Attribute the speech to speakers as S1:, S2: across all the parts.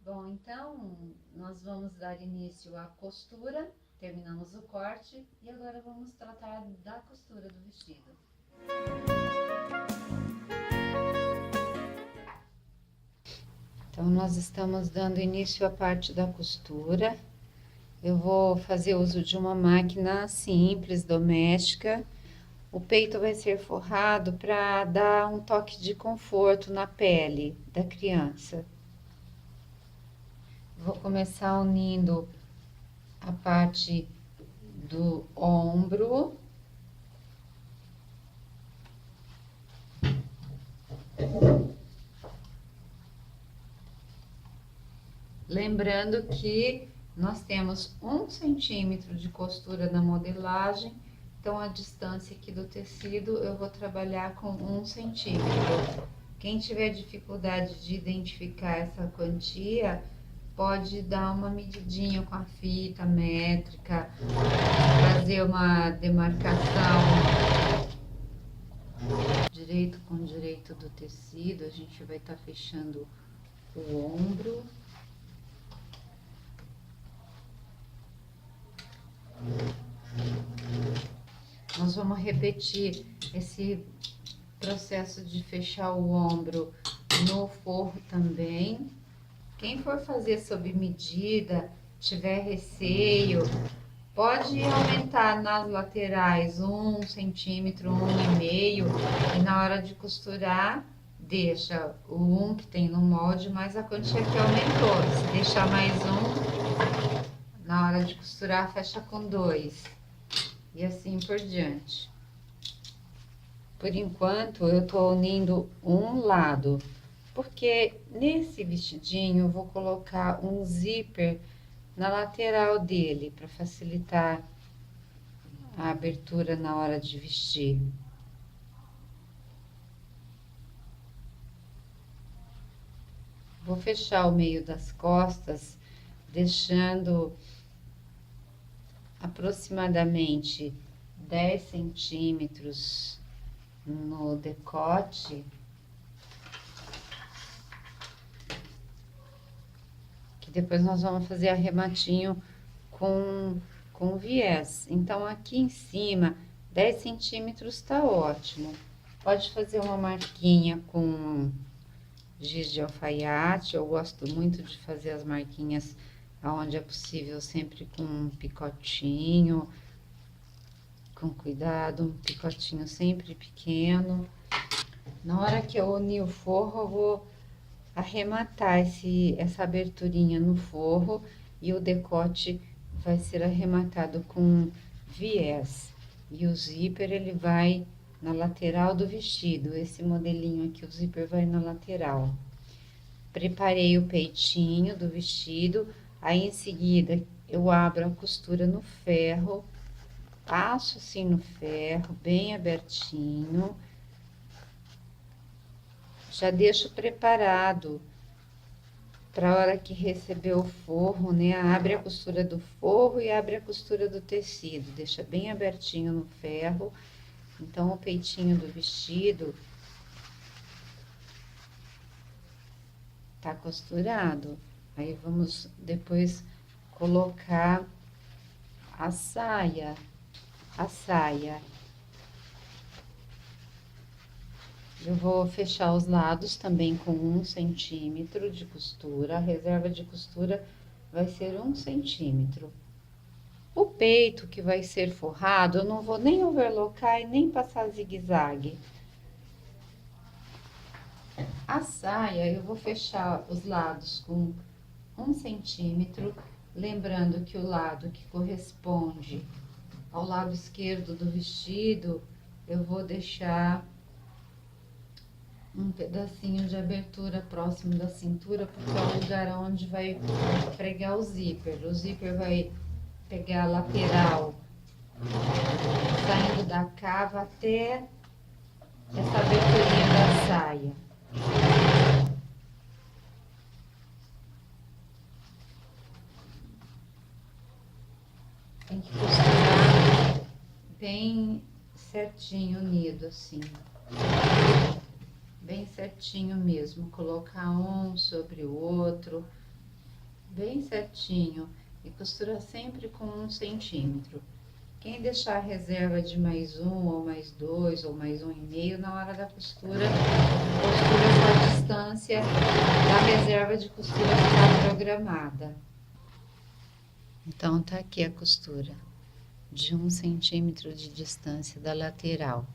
S1: Bom, então nós vamos dar início à costura, terminamos o corte e agora vamos tratar da costura do vestido. Então nós estamos dando início à parte da costura. Eu vou fazer uso de uma máquina simples, doméstica. O peito vai ser forrado para dar um toque de conforto na pele da criança. Vou começar unindo a parte do ombro. Lembrando que nós temos 1 centímetro de costura na modelagem, então a distância aqui do tecido eu vou trabalhar com 1 centímetro. Quem tiver dificuldade de identificar essa quantia, pode dar uma medidinha com a fita métrica, fazer uma demarcação direito com direito do tecido. A gente vai estar fechando o ombro. Nós vamos repetir esse processo de fechar o ombro no forro também. Quem for fazer sob medida, tiver receio, pode aumentar nas laterais 1 centímetro, 1,5, e na hora de costurar, deixa o 1 que tem no molde, mas a quantia que aumentou. Se deixar mais 1, na hora de costurar, fecha com 2. E assim por diante. Por enquanto, eu tô unindo um lado, porque nesse vestidinho eu vou colocar um zíper na lateral dele, para facilitar a abertura na hora de vestir. Vou fechar o meio das costas, deixando aproximadamente 10 centímetros no decote, que depois nós vamos fazer arrematinho com viés. Então, aqui em cima, 10 centímetros tá ótimo. Pode fazer uma marquinha com giz de alfaiate. Eu gosto muito de fazer as marquinhas aonde é possível, sempre com um picotinho, com cuidado, um picotinho sempre pequeno. Na hora que eu unir o forro, eu vou arrematar essa aberturinha no forro, e o decote vai ser arrematado com viés. E o zíper, ele vai na lateral do vestido. Esse modelinho aqui, o zíper vai na lateral. Preparei o peitinho do vestido. Aí, em seguida, eu abro a costura no ferro, passo assim no ferro, bem abertinho. Já deixo preparado para a hora que receber o forro, né? Abre a costura do forro e abre a costura do tecido. Deixa bem abertinho no ferro. Então, o peitinho do vestido tá costurado. Aí, vamos depois colocar a saia. Eu vou fechar os lados também com 1 centímetro de costura. A reserva de costura vai ser 1 centímetro. O peito que vai ser forrado, eu não vou nem overlocar e nem passar zigue-zague. A saia, eu vou fechar os lados com 1 centímetro, lembrando que o lado que corresponde ao lado esquerdo do vestido, eu vou deixar um pedacinho de abertura próximo da cintura, porque é o lugar onde vai pregar o zíper. O zíper vai pegar a lateral, saindo da cava até essa aberturinha da saia. Tem que costurar bem certinho, unido assim. Bem certinho mesmo, colocar um sobre o outro, bem certinho e costura sempre com 1 centímetro. Quem deixar a reserva de mais 1 ou mais 2 ou mais 1,5 na hora da costura, costura só a distância da reserva de costura que está programada. Então tá aqui a costura de 1 centímetro de distância da lateral.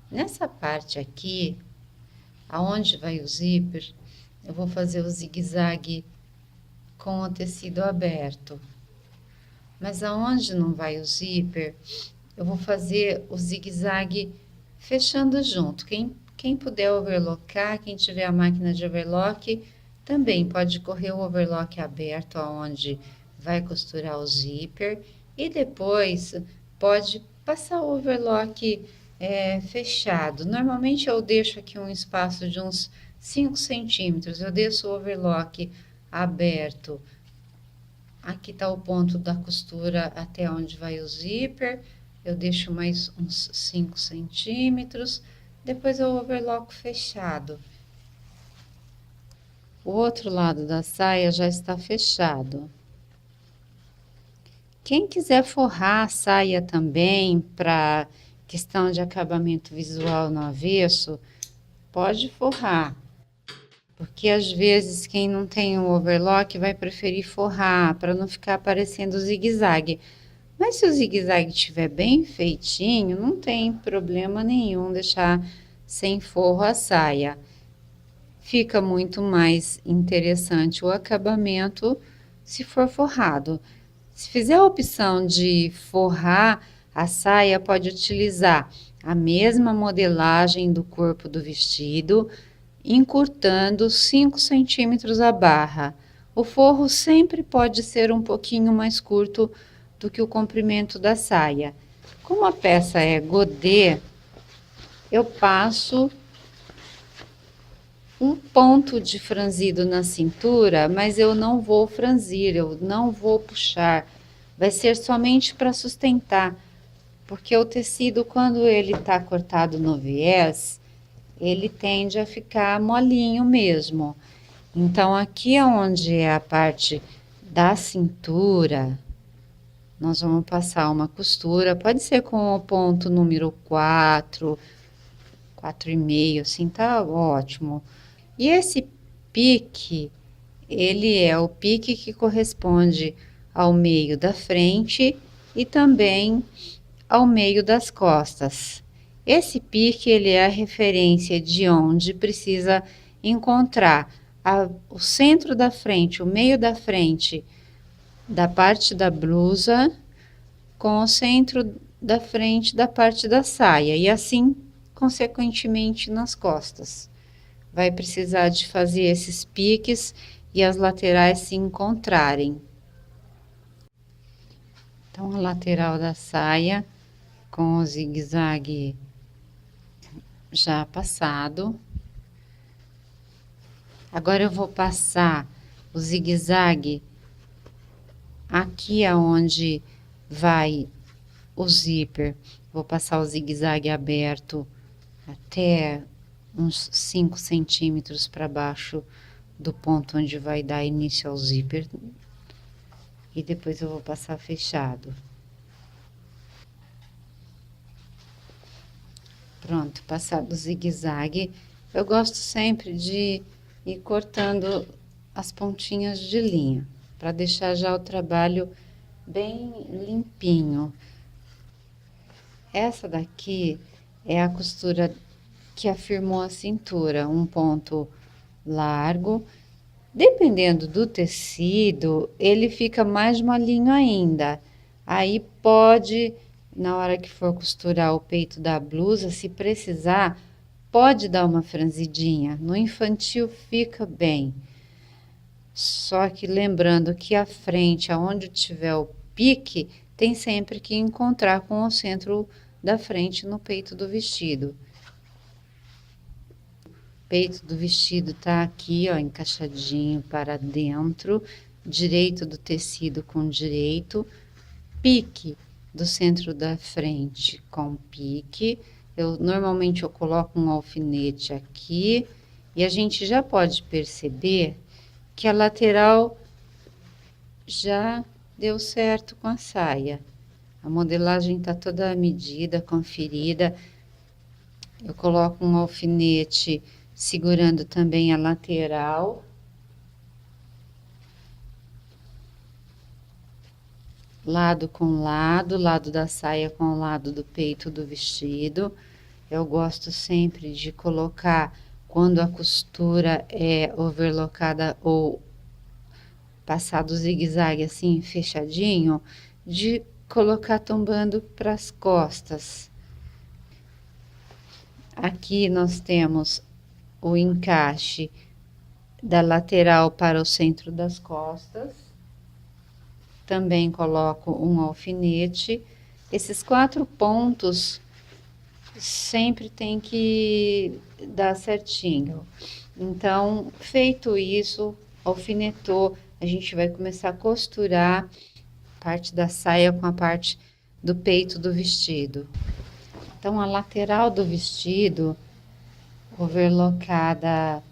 S1: Nessa parte aqui, aonde vai o zíper, eu vou fazer o zigue-zague com o tecido aberto. Mas aonde não vai o zíper, eu vou fazer o zigue-zague fechando junto. Quem puder overlocar, quem tiver a máquina de overlock, também pode correr o overlock aberto aonde vai costurar o zíper e depois pode passar o overlock fechado. Normalmente eu deixo aqui um espaço de uns 5 centímetros, eu deixo o overlock aberto. Aqui tá o ponto da costura até onde vai o zíper, eu deixo mais uns 5 centímetros, depois eu overloco fechado. O outro lado da saia já está fechado. Quem quiser forrar a saia também, para questão de acabamento visual no avesso, pode forrar. Porque às vezes quem não tem o overlock vai preferir forrar, para não ficar aparecendo zigue-zague. Mas se o zigue-zague estiver bem feitinho, não tem problema nenhum deixar sem forro a saia. Fica muito mais interessante o acabamento se for forrado. Se fizer a opção de forrar a saia, pode utilizar a mesma modelagem do corpo do vestido, encurtando 5 centímetros a barra. O forro sempre pode ser um pouquinho mais curto do que o comprimento da saia. Como a peça é godê, eu passo um ponto de franzido na cintura, mas eu não vou franzir, eu não vou puxar. Vai ser somente para sustentar, porque o tecido, quando ele está cortado no viés, ele tende a ficar molinho mesmo. Então, aqui onde é a parte da cintura, nós vamos passar uma costura, pode ser com o ponto número 4, 4,5, assim, tá ótimo. E esse pique, ele é o pique que corresponde ao meio da frente e também ao meio das costas. Esse pique, ele é a referência de onde precisa encontrar o centro da frente, o meio da frente da parte da blusa com o centro da frente da parte da saia e assim, consequentemente, nas costas. Vai precisar de fazer esses piques e as laterais se encontrarem. Então, a lateral da saia com o zigue-zague já passado. Agora eu vou passar o zigue-zague aqui aonde vai o zíper. Vou passar o zigue-zague aberto até uns 5 centímetros para baixo do ponto onde vai dar início ao zíper. E depois eu vou passar fechado. Pronto, passado o zigue-zague, eu gosto sempre de ir cortando as pontinhas de linha, para deixar já o trabalho bem limpinho. Essa daqui é a costura que afirmou a cintura, um ponto largo. Dependendo do tecido, ele fica mais molinho ainda. Aí pode, na hora que for costurar o peito da blusa, se precisar, pode dar uma franzidinha. No infantil fica bem. Só que lembrando que a frente, aonde tiver o pique, tem sempre que encontrar com o centro da frente no peito do vestido. O peito do vestido tá aqui, ó, encaixadinho para dentro, direito do tecido com direito, pique do centro da frente com pique. Normalmente eu coloco um alfinete aqui e a gente já pode perceber que a lateral já deu certo com a saia. A modelagem tá toda à medida, conferida. Eu coloco um alfinete segurando também a lateral. Lado com lado, lado da saia com o lado do peito do vestido. Eu gosto sempre de colocar, quando a costura é overlocada ou passado zigue-zague assim, fechadinho, de colocar tombando para as costas. Aqui nós temos o encaixe da lateral para o centro das costas. Também coloco um alfinete. Esses 4 pontos sempre tem que dar certinho. Então, feito isso, alfinetou, a gente vai começar a costurar parte da saia com a parte do peito do vestido. Então, a lateral do vestido, overlocada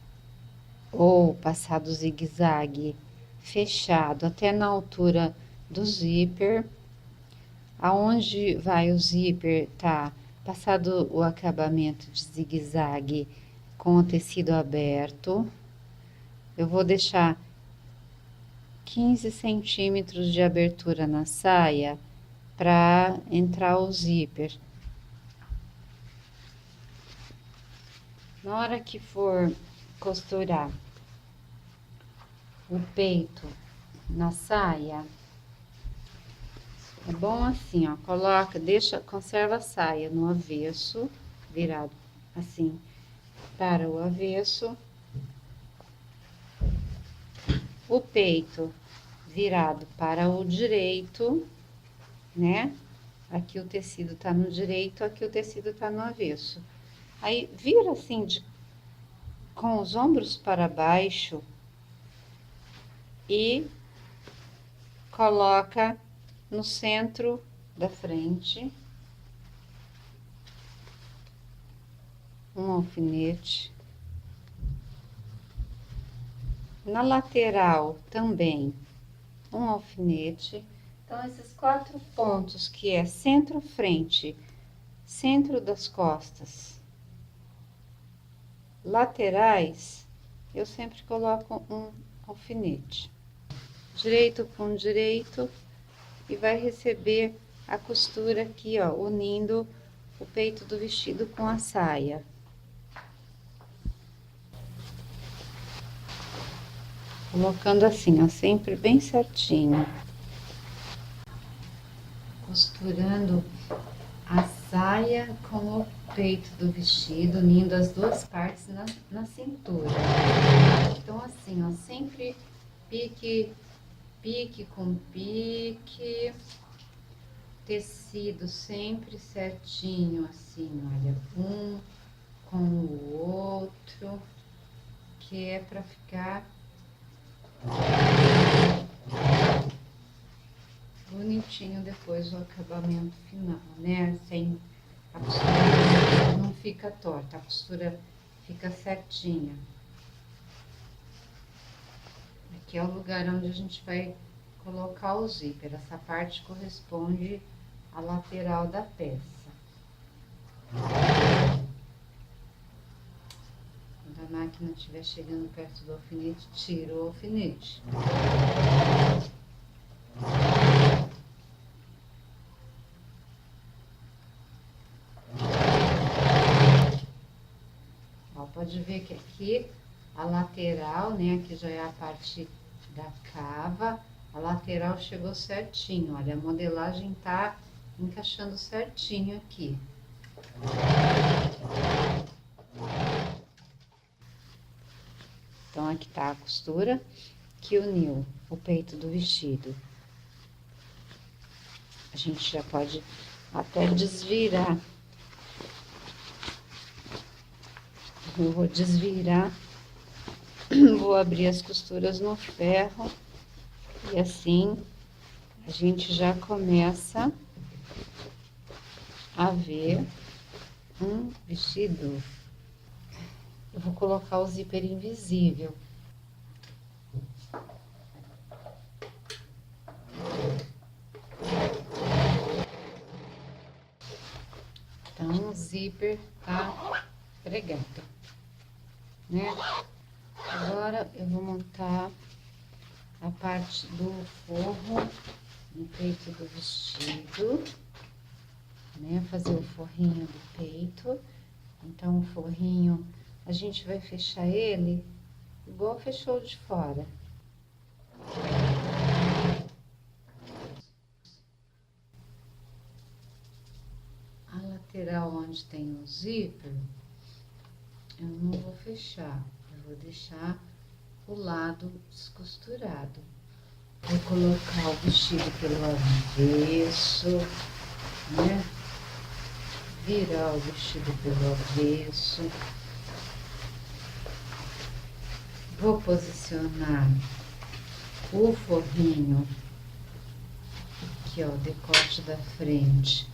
S1: ou passado zigue-zague, fechado até na altura do zíper. Aonde vai o zíper, tá? Passado o acabamento de zigue-zague com o tecido aberto, eu vou deixar 15 centímetros de abertura na saia para entrar o zíper. Na hora que for costurar o peito na saia, é bom assim, ó, coloca, conserva a saia no avesso, virado assim para o avesso, o peito virado para o direito, né? Aqui o tecido tá no direito, aqui o tecido tá no avesso. Aí, vira assim, com os ombros para baixo e coloca no centro da frente um alfinete. Na lateral também um alfinete. Então, esses 4 pontos que é centro-frente, centro das costas, laterais, eu sempre coloco um alfinete. Direito com direito e vai receber a costura aqui, ó, unindo o peito do vestido com a saia. Colocando assim, ó, sempre bem certinho. Costurando a saia com o peito do vestido, unindo as 2 partes na cintura. Então, assim, ó, sempre pique com pique, tecido sempre certinho, assim, olha, um com o outro, que é para ficar bonitinho depois o acabamento final, né? Sem a costura não fica torta, a costura fica certinha. Aqui é o lugar onde a gente vai colocar o zíper. Essa parte corresponde à lateral da peça. Quando a máquina estiver chegando perto do alfinete, tira o alfinete. Ó, pode ver que aqui a lateral, né, aqui já é a parte da cava, a lateral chegou certinho, olha, a modelagem tá encaixando certinho aqui. Então, aqui tá a costura que uniu o peito do vestido. A gente já pode até desvirar. Eu vou desvirar, vou abrir as costuras no ferro e assim a gente já começa a ver um vestido. Eu vou colocar o zíper invisível. zíper tá pregado, né? Agora eu vou montar a parte do forro no peito do vestido, né? Fazer o forrinho do peito. Então, o forrinho, a gente vai fechar ele igual fechou de fora. A lateral onde tem o zíper, eu não vou fechar, eu vou deixar o lado descosturado. Vou colocar o vestido pelo avesso, né? Virar o vestido pelo avesso. Vou posicionar o forrinho aqui, ó, o decote da frente.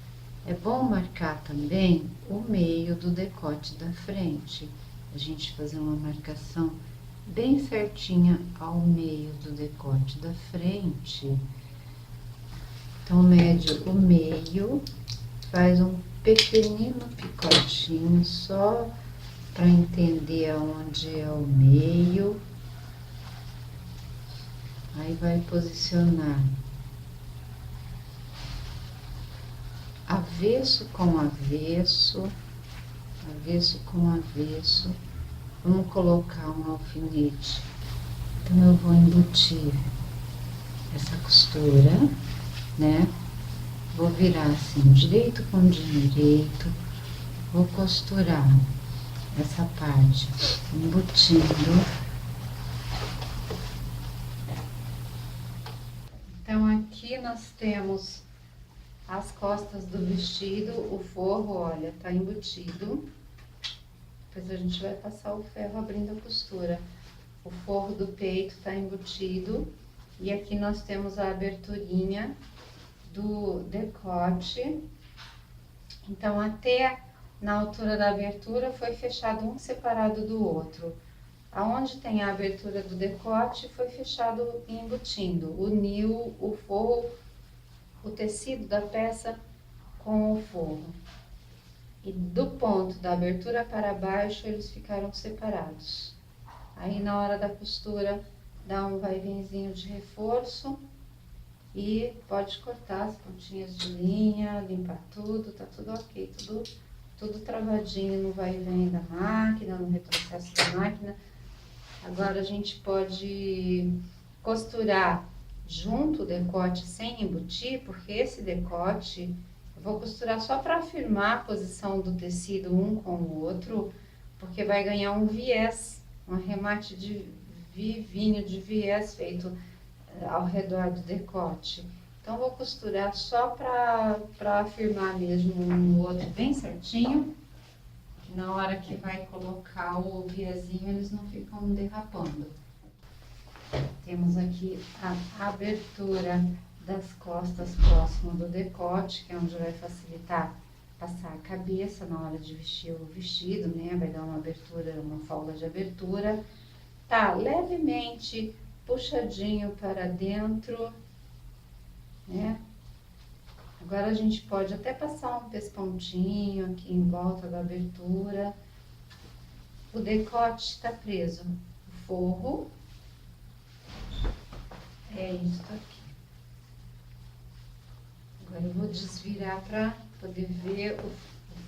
S1: É bom marcar também o meio do decote da frente. A gente fazer uma marcação bem certinha ao meio do decote da frente. Então, mede o meio, faz um pequenino picotinho só para entender aonde é o meio. Aí vai posicionar avesso com avesso, avesso com avesso. Vamos colocar um alfinete. Então, eu vou embutir essa costura, né? Vou virar assim, direito com direito. Vou costurar essa parte, embutindo. Então, aqui nós temos as costas do vestido, o forro, olha, tá embutido. Depois a gente vai passar o ferro abrindo a costura. O forro do peito tá embutido. E aqui nós temos a aberturinha do decote. Então, até na altura da abertura foi fechado um separado do outro. Aonde tem a abertura do decote foi fechado embutindo. Uniu o forro, o tecido da peça com o forro. E do ponto da abertura para baixo, eles ficaram separados. Aí, na hora da costura, dá um vai-venzinho de reforço e pode cortar as pontinhas de linha, limpar tudo, tá tudo ok, tudo travadinho no vai e vem da máquina, no retrocesso da máquina. Agora, a gente pode costurar junto o decote sem embutir, porque esse decote eu vou costurar só para afirmar a posição do tecido um com o outro, porque vai ganhar um viés, um arremate de vivinho de viés feito ao redor do decote. Então, vou costurar só para afirmar mesmo um no outro bem certinho. Na hora que vai colocar o viésinho, eles não ficam derrapando. Temos aqui a abertura das costas próximo do decote, que é onde vai facilitar passar a cabeça na hora de vestir o vestido, né? Vai dar uma abertura, uma folga de abertura. Tá levemente puxadinho para dentro, né? Agora a gente pode até passar um pespontinho aqui em volta da abertura. O decote está preso. O forro é isso aqui. Agora eu vou desvirar para poder ver o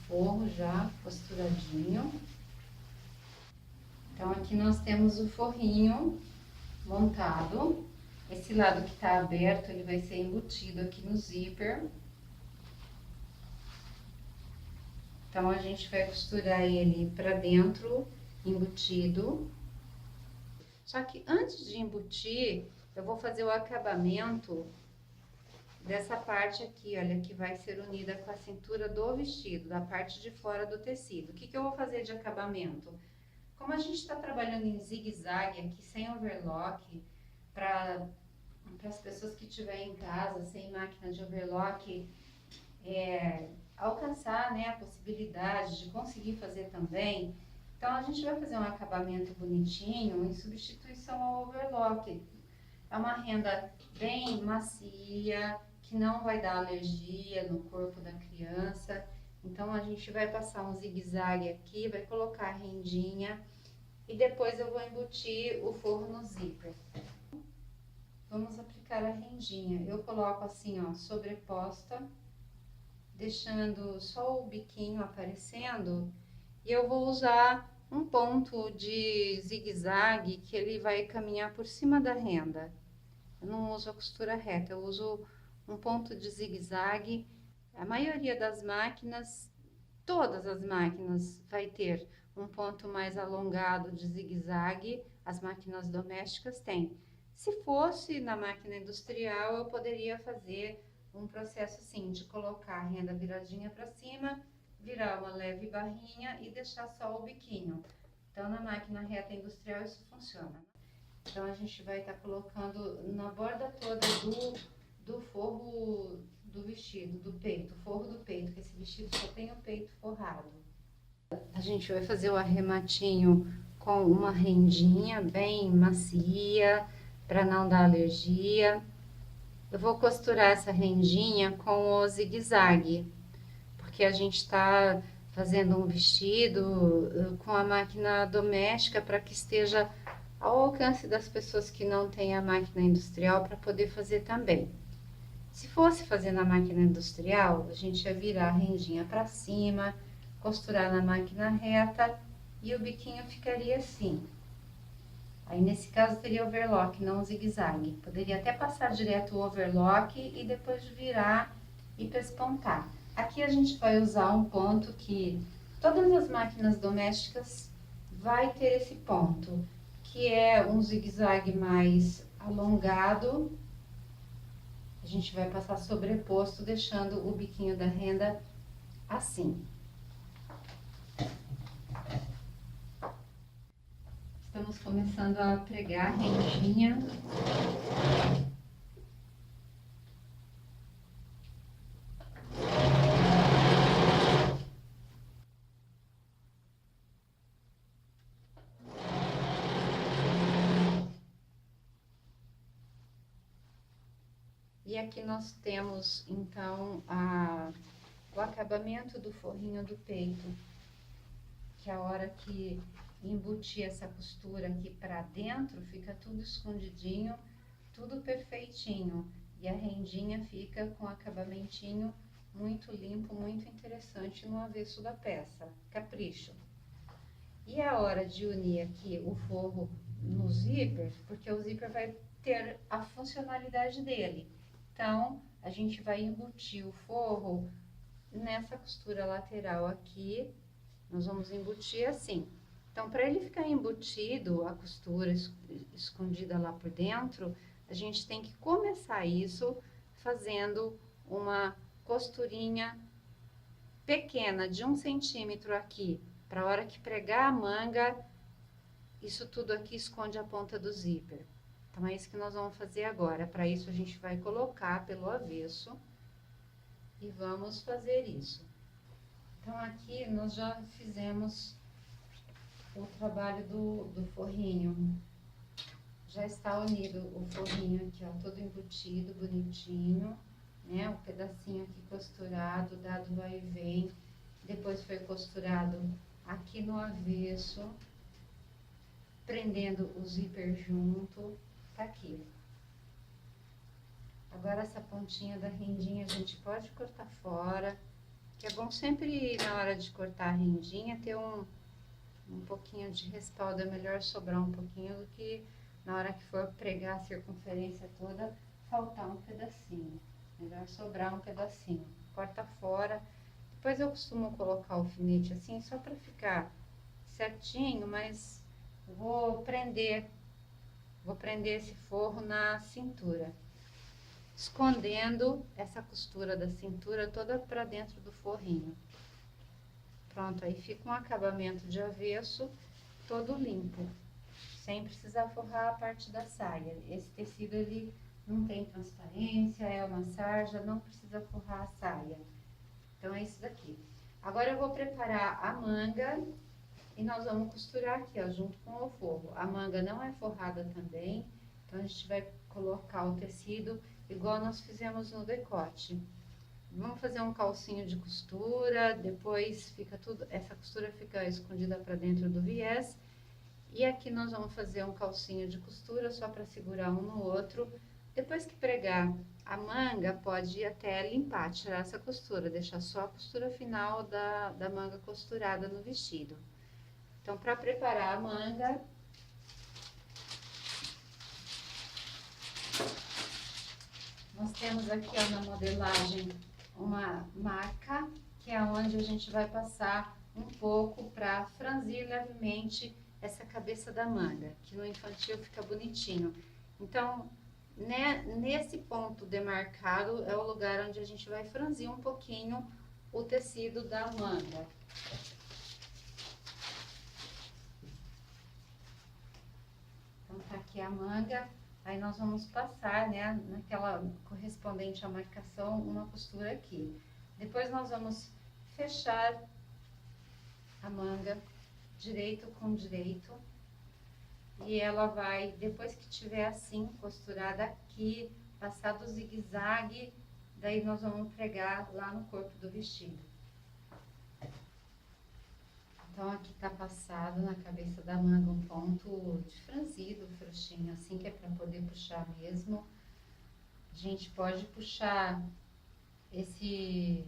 S1: forro já costuradinho. Então, aqui nós temos o forrinho montado. Esse lado que tá aberto, ele vai ser embutido aqui no zíper. Então, a gente vai costurar ele pra dentro, embutido. Só que antes de embutir, eu vou fazer o acabamento dessa parte aqui, olha, que vai ser unida com a cintura do vestido, da parte de fora do tecido. O que que eu vou fazer de acabamento? Como a gente tá trabalhando em zigue-zague aqui, sem overlock, para as pessoas que estiverem em casa, sem máquina de overlock, alcançar, né, a possibilidade de conseguir fazer também. Então, a gente vai fazer um acabamento bonitinho em substituição ao overlock. É uma renda bem macia, que não vai dar alergia no corpo da criança Então, a gente vai passar um zigue-zague aqui, vai colocar a rendinha e depois eu vou embutir o forro no zíper. Vamos aplicar a rendinha. Eu coloco assim, ó, sobreposta, deixando só o biquinho aparecendo. E eu vou usar um ponto de zigue-zague que ele vai caminhar por cima da renda. Eu não uso a costura reta, eu uso um ponto de zigue-zague. A maioria das máquinas, todas as máquinas, vai ter um ponto mais alongado de zigue-zague. As máquinas domésticas têm. Se fosse na máquina industrial, eu poderia fazer um processo assim, de colocar a renda viradinha para cima, virar uma leve barrinha e deixar só o biquinho. Então, na máquina reta industrial, isso funciona. Então, a gente vai estar colocando na borda toda do forro do vestido, do peito, forro do peito, que esse vestido só tem o peito forrado. A gente vai fazer o arrematinho com uma rendinha bem macia, para não dar alergia. Eu vou costurar essa rendinha com o zigue-zague, porque a gente está fazendo um vestido com a máquina doméstica para que esteja ao alcance das pessoas que não têm a máquina industrial para poder fazer também. Se fosse fazer na máquina industrial, a gente ia virar a rendinha para cima, costurar na máquina reta e o biquinho ficaria assim. Aí, nesse caso, teria overlock, não zigue-zague. Poderia até passar direto o overlock e depois virar e pespontar. Aqui a gente vai usar um ponto que todas as máquinas domésticas vai ter esse ponto, que é um zigue-zague mais alongado. A gente vai passar sobreposto, deixando o biquinho da renda assim. Estamos começando a pregar a rendinha. E aqui nós temos, então, o acabamento do forrinho do peito, que a hora que embutir essa costura aqui para dentro, fica tudo escondidinho, tudo perfeitinho. E a rendinha fica com acabamentinho muito limpo, muito interessante no avesso da peça. Capricho! E a hora de unir aqui o forro no zíper, porque o zíper vai ter a funcionalidade dele. Então, a gente vai embutir o forro nessa costura lateral aqui, nós vamos embutir assim. Então, para ele ficar embutido, a costura escondida lá por dentro, a gente tem que começar isso fazendo uma costurinha pequena de 1 centímetro aqui, para a hora que pregar a manga, isso tudo aqui esconde a ponta do zíper. Então, é isso que nós vamos fazer agora. Para isso, a gente vai colocar pelo avesso e vamos fazer isso. Então, aqui nós já fizemos o trabalho do forrinho. Já está unido o forrinho aqui, ó, todo embutido, bonitinho, né? O pedacinho aqui costurado, dado vai e vem. Depois foi costurado aqui no avesso, prendendo o zíper junto, tá aqui. Agora, essa pontinha da rendinha a gente pode cortar fora, que é bom sempre, na hora de cortar a rendinha, ter um pouquinho de respaldo. É melhor sobrar um pouquinho do que na hora que for pregar a circunferência toda, faltar um pedacinho. Melhor sobrar um pedacinho. Corta fora. Depois eu costumo colocar o alfinete assim, só para ficar certinho, mas vou prender esse forro na cintura, escondendo essa costura da cintura toda para dentro do forrinho. Pronto, aí fica um acabamento de avesso todo limpo, sem precisar forrar a parte da saia. Esse tecido, ele não tem transparência, é uma sarja, não precisa forrar a saia. Então, é isso daqui. Agora, eu vou preparar a manga e nós vamos costurar aqui, ó, junto com o forro. A manga não é forrada também, então a gente vai colocar o tecido igual nós fizemos no decote. Vamos fazer um calcinho de costura, depois fica tudo, essa costura fica escondida para dentro do viés. E aqui nós vamos fazer um calcinho de costura só para segurar um no outro. Depois que pregar a manga, pode ir até limpar, tirar essa costura, deixar só a costura final da manga costurada no vestido. Então, para preparar a manga, nós temos aqui, ó, na modelagem uma marca, que é onde a gente vai passar um pouco para franzir levemente essa cabeça da manga, que no infantil fica bonitinho. Então, né, nesse ponto demarcado é o lugar onde a gente vai franzir um pouquinho o tecido da manga. Então, tá aqui a manga. Aí nós vamos passar, né, naquela correspondente à marcação, uma costura aqui. Depois nós vamos fechar a manga direito com direito. E ela vai, depois que tiver assim, costurada aqui, passar do zigue-zague, daí nós vamos pregar lá no corpo do vestido. Então, aqui tá passado na cabeça da manga um ponto de franzido, frouxinho, assim, que é para poder puxar mesmo. A gente pode puxar esse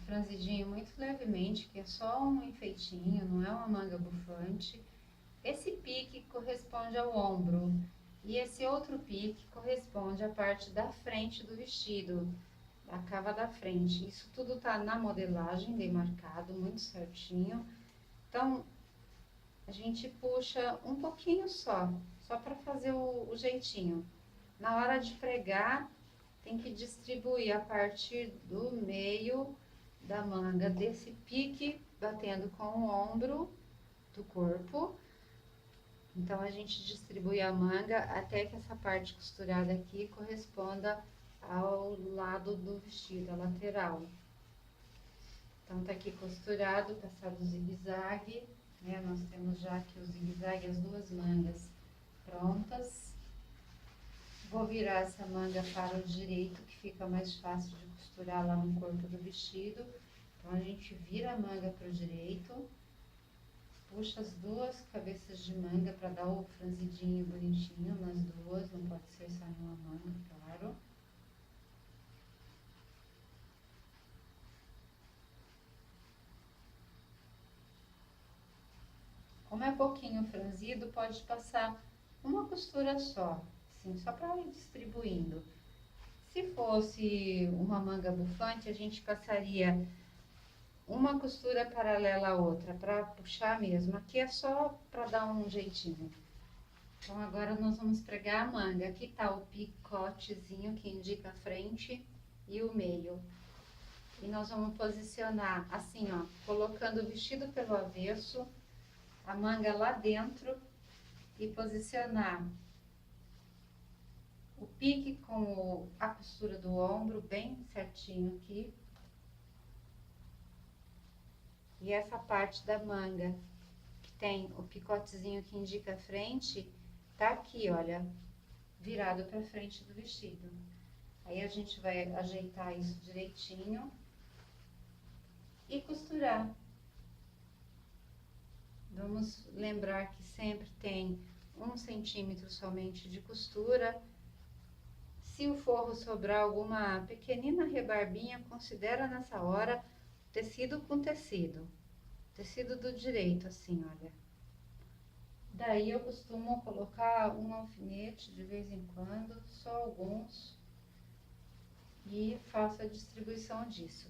S1: franzidinho muito levemente, que é só um enfeitinho, não é uma manga bufante. Esse pique corresponde ao ombro e esse outro pique corresponde à parte da frente do vestido, a cava da frente. Isso tudo tá na modelagem, demarcado, muito certinho. Então, a gente puxa um pouquinho só para fazer o jeitinho. Na hora de pregar, tem que distribuir a partir do meio da manga desse pique, batendo com o ombro do corpo. Então, a gente distribui a manga até que essa parte costurada aqui corresponda ao lado do vestido, a lateral. Então, tá aqui costurado, passado o zigue-zague, né? Nós temos já aqui o zigue-zague, as duas mangas prontas. Vou virar essa manga para o direito, que fica mais fácil de costurar lá no corpo do vestido. Então, a gente vira a manga para o direito, puxa as duas cabeças de manga para dar o franzidinho bonitinho nas duas, não pode ser só em uma manga, claro. Como é pouquinho franzido, pode passar uma costura só, assim, só para ir distribuindo. Se fosse uma manga bufante, a gente passaria uma costura paralela à outra, para puxar mesmo. Aqui é só para dar um jeitinho. Então, agora nós vamos pregar a manga. Aqui tá o picotezinho que indica a frente e o meio. E nós vamos posicionar assim, ó, colocando o vestido pelo avesso, a manga lá dentro e posicionar o pique com a costura do ombro bem certinho aqui. E essa parte da manga, que tem o picotezinho que indica a frente, tá aqui, olha, virado pra frente do vestido. Aí a gente vai ajeitar isso direitinho e costurar. Vamos lembrar que sempre tem 1 centímetro somente de costura. Se o forro sobrar alguma pequenina rebarbinha, considera nessa hora tecido com tecido. Tecido do direito, assim, olha. Daí eu costumo colocar um alfinete de vez em quando, só alguns, e faço a distribuição disso.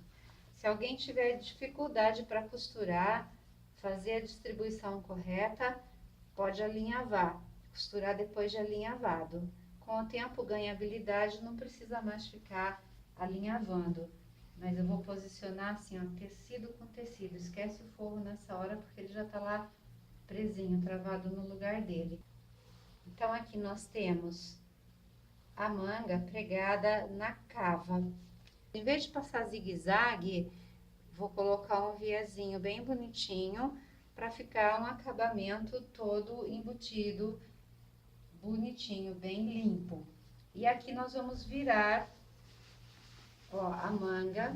S1: Se alguém tiver dificuldade para costurar, fazer a distribuição correta, pode alinhavar, costurar depois de alinhavado. Com o tempo ganha habilidade, não precisa mais ficar alinhavando. Mas eu vou posicionar assim, ó, tecido com tecido. Esquece o forro nessa hora, porque ele já tá lá presinho, travado no lugar dele. Então, aqui nós temos a manga pregada na cava. Em vez de passar zigue-zague, vou colocar um viezinho bem bonitinho para ficar um acabamento todo embutido, bonitinho, bem limpo. E aqui nós vamos virar Ó, a manga,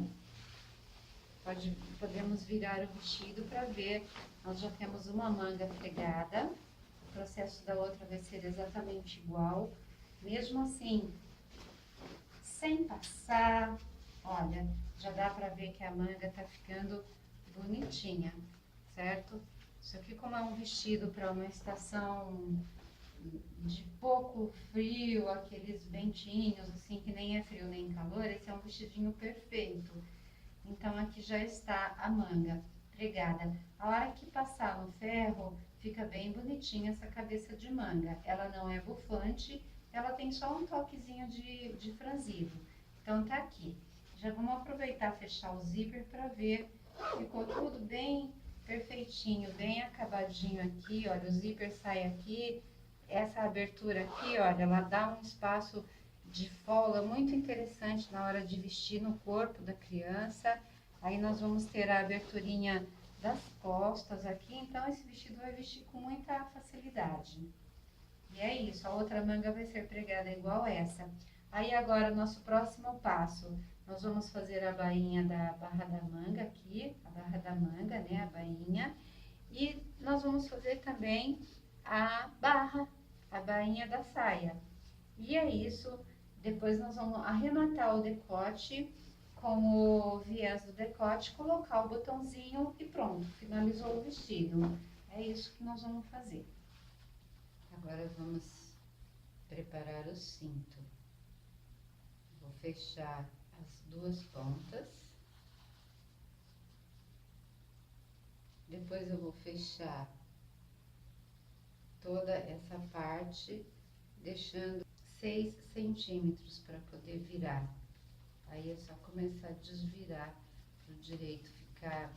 S1: podemos virar o vestido para ver. Nós já temos uma manga pregada, o processo da outra vai ser exatamente igual. Mesmo assim, sem passar, olha, já dá para ver que a manga tá ficando bonitinha, certo? Isso aqui, como é um vestido para uma estação de pouco frio, aqueles ventinhos, assim, que nem é frio nem calor, esse é um vestidinho perfeito. Então, aqui já está a manga pregada. A hora que passar no ferro, fica bem bonitinha essa cabeça de manga. Ela não é bufante, ela tem só um toquezinho de franzido. Então, tá aqui. Já vamos aproveitar fechar o zíper para ver. Ficou tudo bem perfeitinho, bem acabadinho aqui, olha, o zíper sai aqui. Essa abertura aqui, olha, ela dá um espaço de folga muito interessante na hora de vestir no corpo da criança. Aí nós vamos ter a aberturinha das costas aqui, então esse vestido vai vestir com muita facilidade. E é isso, a outra manga vai ser pregada igual essa. Aí agora, nosso próximo passo, nós vamos fazer a bainha da barra da manga aqui, a barra da manga, né, a bainha. E nós vamos fazer também a bainha da saia. E é isso, depois nós vamos arrematar o decote com o viés do decote, colocar o botãozinho e pronto, finalizou o vestido. É isso que nós vamos fazer. Agora vamos preparar o cinto. Vou fechar as duas pontas. Depois eu vou fechar toda essa parte, deixando 6 centímetros para poder virar. Aí é só começar a desvirar para o direito ficar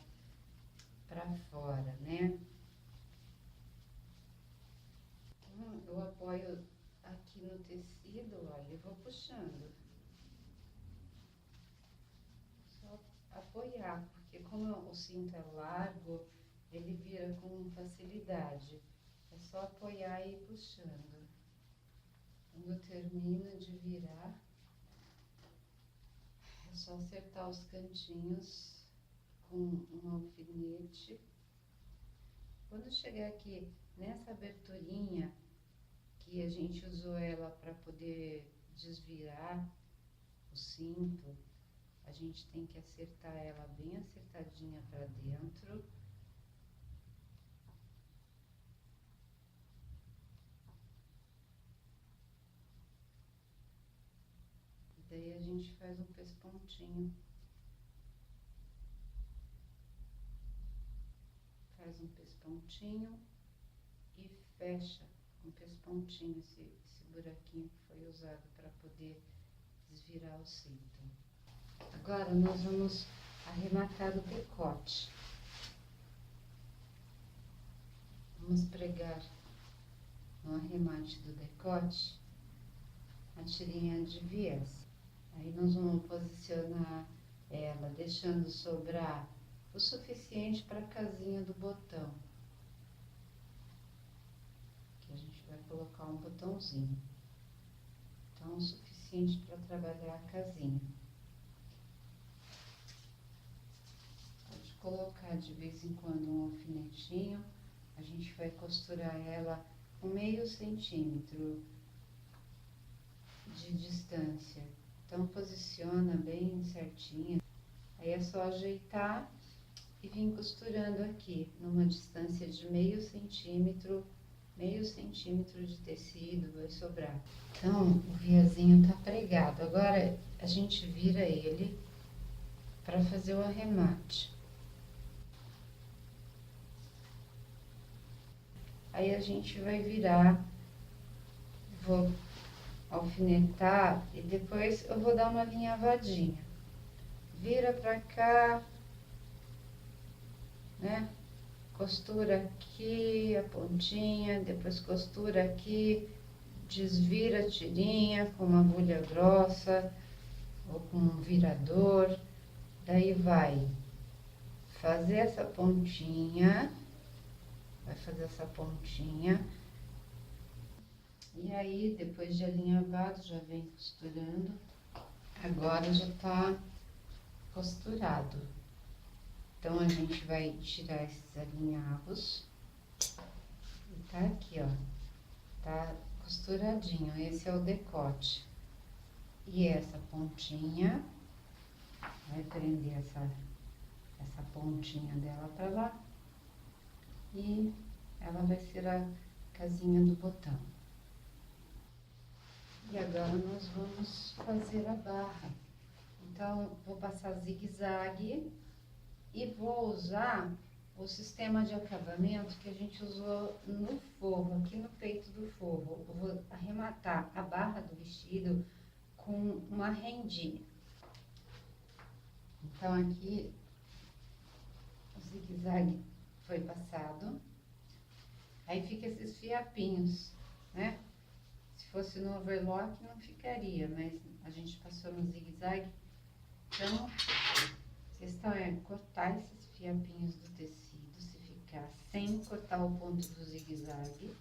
S1: para fora, né? Eu apoio aqui no tecido, olha, e vou puxando. Só apoiar, porque como o cinto é largo, ele vira com facilidade. É só apoiar e ir puxando. Quando termina de virar, é só acertar os cantinhos com um alfinete. Quando chegar aqui nessa aberturinha, que a gente usou ela para poder desvirar o cinto, a gente tem que acertar ela bem acertadinha para dentro. E daí a gente faz um pespontinho. Faz um pespontinho e fecha com pespontinho esse buraquinho que foi usado para poder desvirar o cinto. Agora nós vamos arrematar o decote. Vamos pregar no arremate do decote a tirinha de viés. Aí nós vamos posicionar ela, deixando sobrar o suficiente para a casinha do botão. Que a gente vai colocar um botãozinho. Então, o suficiente para trabalhar a casinha. Pode colocar de vez em quando um alfinetinho. A gente vai costurar ela com meio centímetro de distância. Então, posiciona bem certinho. Aí é só ajeitar e vir costurando aqui, numa distância de meio centímetro de tecido vai sobrar. Então, o viazinho tá pregado. Agora, a gente vira ele para fazer o arremate. Aí a gente vai virar, vou alfinetar e depois eu vou dar uma alinhavadinha. Vira pra cá, né? Costura aqui a pontinha, depois costura aqui, desvira a tirinha com uma agulha grossa ou com um virador. Daí vai fazer essa pontinha, e aí depois de alinhavado já vem costurando Agora já tá costurado. Então, a gente vai tirar esses alinhavos. E tá aqui, ó. Tá costuradinho. Esse é o decote. E essa pontinha, vai prender essa pontinha dela pra lá. E ela vai ser a casinha do botão. E agora nós vamos fazer a barra. Então, vou passar zigue-zague e vou usar o sistema de acabamento que a gente usou no forro, aqui no peito do forro. Eu vou arrematar a barra do vestido com uma rendinha. Então, aqui o zigue-zague foi passado. Aí fica esses fiapinhos, né? Se fosse no overlock não ficaria, mas a gente passou no zigue-zague. Então, a questão é cortar esses fiapinhos do tecido, se ficar sem cortar o ponto do zigue-zague.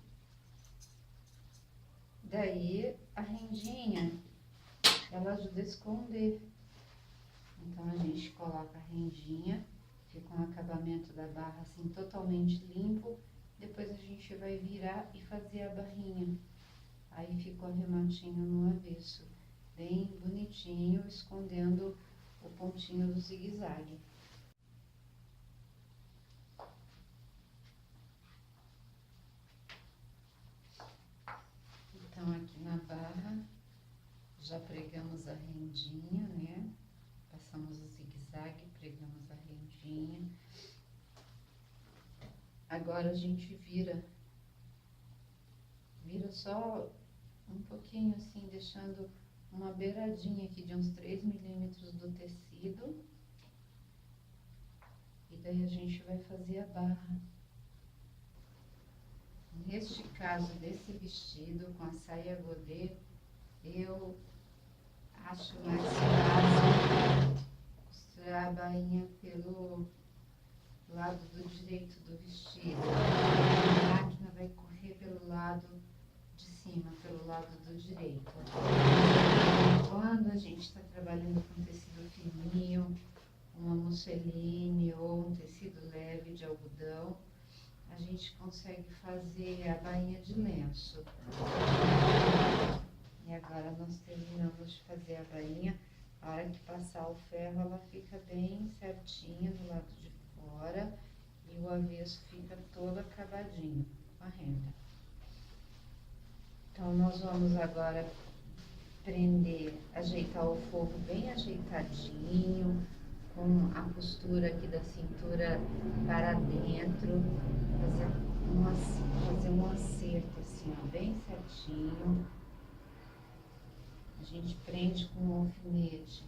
S1: Daí, a rendinha, ela ajuda a esconder. Então, a gente coloca a rendinha, fica um acabamento da barra assim totalmente limpo. Depois a gente vai virar e fazer a barrinha. Aí fica o arrematinho no avesso, bem bonitinho, escondendo o pontinho do zigue-zague. Então, aqui na barra, já pregamos a rendinha, né? Passamos o zigue-zague, pregamos a rendinha. Agora, a gente vira só um pouquinho assim, deixando uma beiradinha aqui de uns 3 milímetros do tecido. E daí a gente vai fazer a barra. Neste caso desse vestido com a saia godê, eu acho mais fácil costurar a bainha pelo lado do direito do vestido. A máquina vai correr pelo lado de cima, pelo lado do direito. Quando a gente está trabalhando com tecido fininho, uma musseline ou um tecido leve de algodão, a gente consegue fazer a bainha de lenço. E agora nós terminamos de fazer a bainha. A hora que passar o ferro, ela fica bem certinha do lado de fora e o avesso fica todo acabadinho com a renda. Então, nós vamos agora prender, ajeitar o forro bem ajeitadinho, com a costura aqui da cintura para dentro, fazer um acerto assim, ó, bem certinho. A gente prende com um alfinete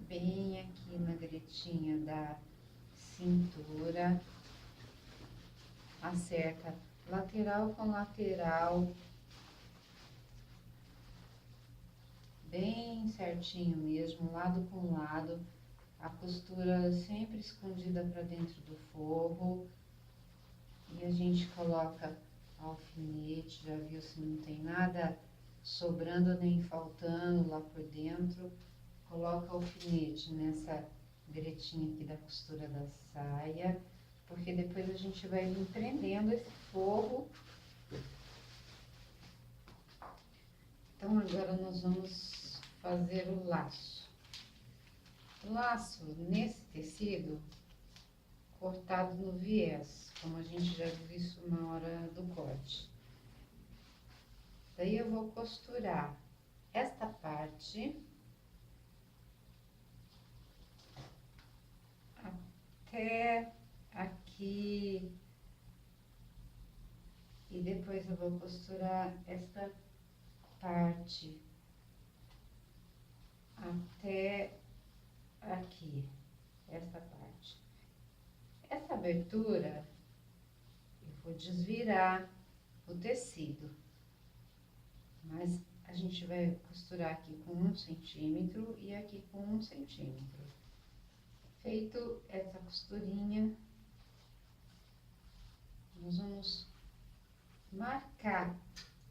S1: bem aqui na gretinha da cintura, acerta lateral com lateral, bem certinho mesmo, lado com lado, a costura sempre escondida para dentro do forro. E a gente coloca alfinete, já viu se não tem nada sobrando nem faltando lá por dentro. Coloca alfinete nessa gretinha aqui da costura da saia, porque depois a gente vai vir prendendo esse forro. Então, agora nós vamos fazer o laço. O laço, nesse tecido, cortado no viés, como a gente já viu isso na hora do corte. Daí eu vou costurar esta parte até aqui e depois eu vou costurar esta parte até aqui, essa parte. Essa abertura eu vou desvirar o tecido, mas a gente vai costurar aqui com 1 centímetro e aqui com 1 centímetro. Feito essa costurinha, nós vamos marcar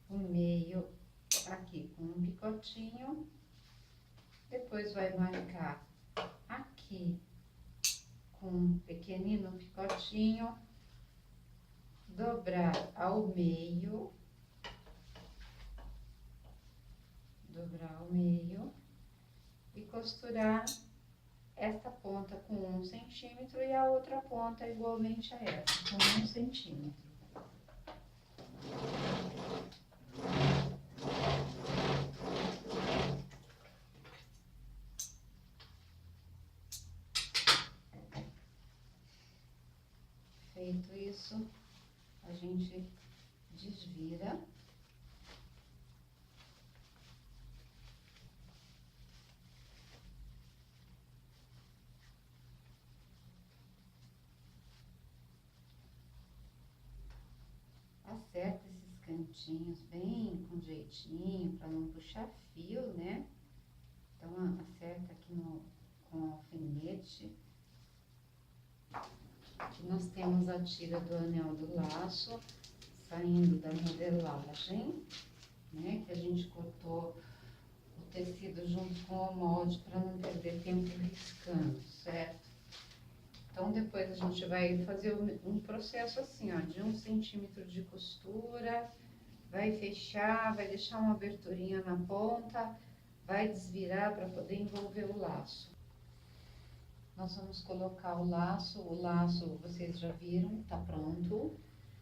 S1: o meio aqui com um picotinho Depois vai marcar aqui com um pequenino picotinho, dobrar ao meio, e costurar esta ponta com 1 centímetro e a outra ponta igualmente a essa, com 1 centímetro. Feito isso, a gente desvira. Acerta esses cantinhos bem com jeitinho, para não puxar fio, né? Então, acerta aqui com o alfinete. Aqui nós temos a tira do anel do laço, saindo da modelagem, né? Que a gente cortou o tecido junto com o molde para não perder tempo riscando, certo? Então, depois a gente vai fazer um processo assim, ó, de 1 centímetro de costura, vai fechar, vai deixar uma aberturinha na ponta, vai desvirar para poder envolver o laço. Nós vamos colocar o laço vocês já viram, tá pronto,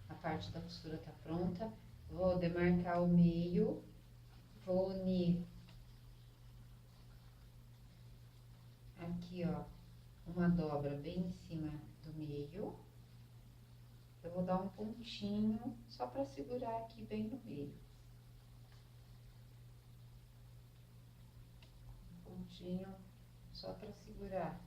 S1: a parte da costura tá pronta. Vou demarcar o meio, vou unir aqui, ó, uma dobra bem em cima do meio. Eu vou dar um pontinho só para segurar aqui bem no meio. Um pontinho só para segurar.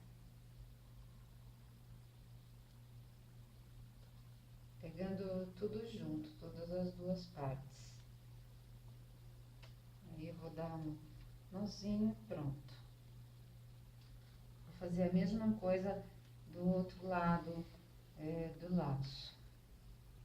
S1: Pegando tudo junto, todas as duas partes. Aí eu vou dar um nozinho e pronto. Vou fazer a mesma coisa do outro lado do laço.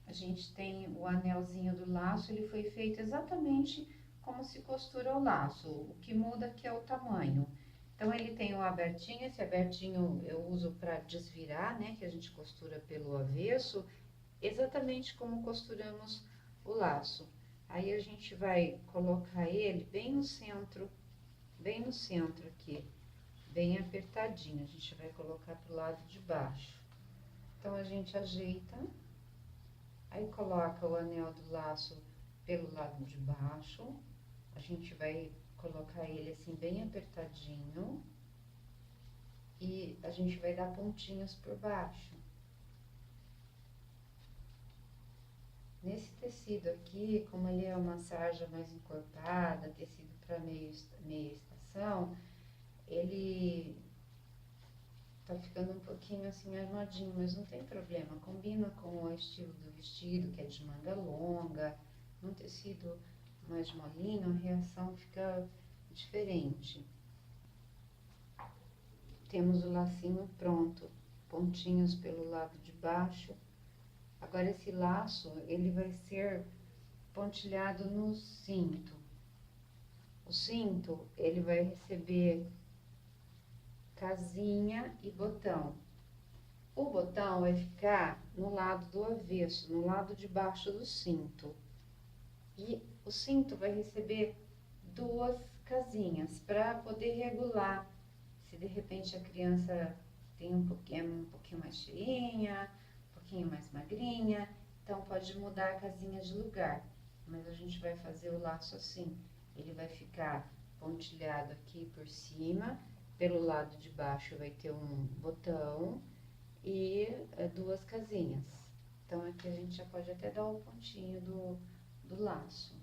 S1: A gente tem o anelzinho do laço, ele foi feito exatamente como se costura o laço. O que muda aqui é o tamanho. Então, ele tem o abertinho, esse abertinho eu uso para desvirar, né? Que a gente costura pelo avesso, exatamente como costuramos o laço. Aí, a gente vai colocar ele bem no centro aqui, bem apertadinho. A gente vai colocar pro lado de baixo. Então, a gente ajeita, aí coloca o anel do laço pelo lado de baixo. A gente vai colocar ele assim bem apertadinho e a gente vai dar pontinhos por baixo. Nesse tecido aqui, como ele é uma sarja mais encorpada, tecido para meia estação, ele tá ficando um pouquinho assim armadinho, mas não tem problema, combina com o estilo do vestido, que é de manga longa, num tecido mais molinho, a reação fica diferente. Temos o lacinho pronto, pontinhos pelo lado de baixo. Agora, esse laço, ele vai ser pontilhado no cinto. O cinto, ele vai receber casinha e botão. O botão vai ficar no lado do avesso, no lado de baixo do cinto. E o cinto vai receber 2 casinhas para poder regular. Se de repente a criança tem um pouquinho mais cheinha, um pouquinho mais magrinha, então pode mudar a casinha de lugar. Mas a gente vai fazer o laço assim. Ele vai ficar pontilhado aqui por cima, pelo lado de baixo vai ter um botão e 2 casinhas. Então, aqui a gente já pode até dar o pontinho do laço.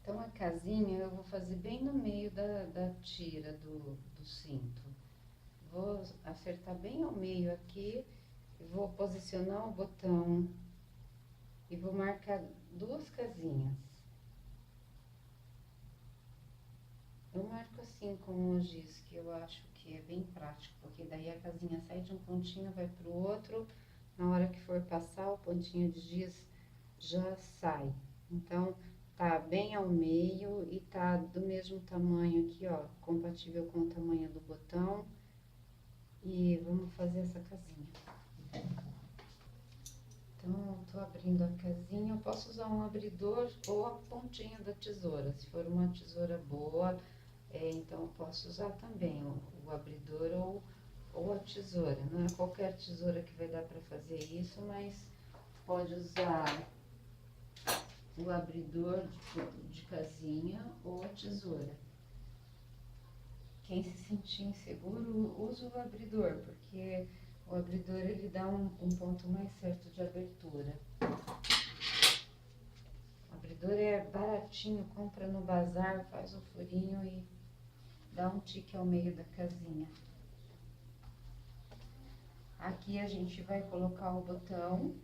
S1: Então, a casinha eu vou fazer bem no meio da tira do cinto. Vou acertar bem ao meio aqui, vou posicionar o botão e vou marcar 2 casinhas. Eu marco assim com o giz, que eu acho que é bem prático, porque daí a casinha sai de um pontinho, vai pro outro, na hora que for passar o pontinho de giz já sai. Então, tá bem ao meio e tá do mesmo tamanho aqui, ó, compatível com o tamanho do botão. E vamos fazer essa casinha. Então, tô abrindo a casinha, eu posso usar um abridor ou a pontinha da tesoura. Se for uma tesoura boa, então eu posso usar também o abridor ou a tesoura. Não é qualquer tesoura que vai dar para fazer isso, mas pode usar o abridor de casinha ou a tesoura. Quem se sentir inseguro, usa o abridor, porque o abridor ele dá um ponto mais certo de abertura. O abridor é baratinho, compra no bazar, faz o furinho e dá um tique ao meio da casinha. Aqui a gente vai colocar o botão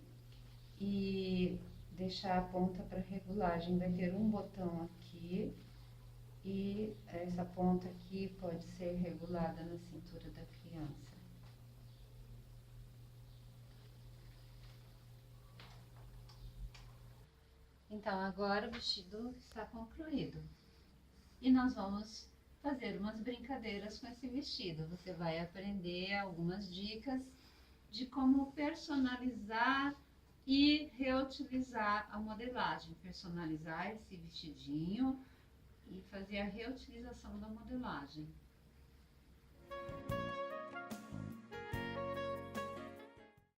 S1: e deixar a ponta para regulagem. Vai ter um botão aqui e essa ponta aqui pode ser regulada na cintura da criança. Então, agora o vestido está concluído. E nós vamos fazer umas brincadeiras com esse vestido. Você vai aprender algumas dicas de como personalizar e reutilizar a modelagem. Personalizar esse vestidinho e fazer a reutilização da modelagem.